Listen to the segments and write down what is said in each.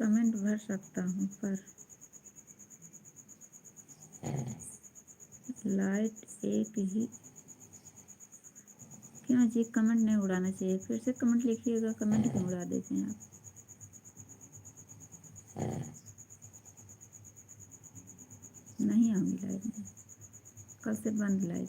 Comment भर सकता हूँ पर लाइट एक ही। क्यों जी, कमेंट नहीं उड़ाना चाहिए, फिर से कमेंट लिखिएगा, कमेंट क्यों उड़ा देते हैं आप। नहीं आऊँगी लाइव में, कल से बंद लाइव।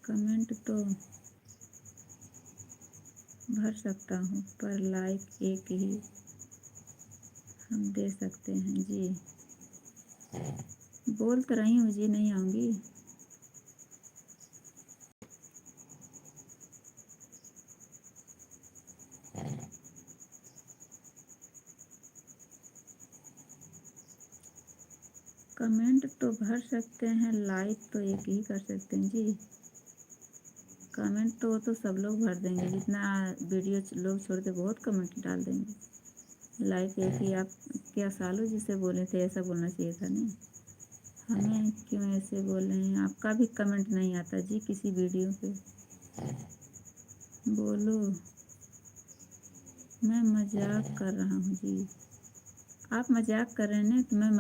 कमेंट तो भर सकता हूँ पर लाइक एक ही हम दे सकते हैं जी। बोल तो रही हूँ जी, नहीं आऊँगी। कमेंट तो भर सकते हैं, लाइक तो एक ही कर सकते हैं जी। कमेंट तो वो तो सब लोग भर देंगे, जितना वीडियो लोग छोड़ते बहुत कमेंट डाल देंगे। लाइक एक ही आप क्या सालों जिसे बोले थे, ऐसा बोलना चाहिए था नहीं। हमें क्यों ऐसे बोल रहे हैं, आपका भी कमेंट नहीं आता जी किसी वीडियो पे। बोलो, मैं मजाक कर रहा हूँ जी। आप मजाक कर रहे हैं तो मैं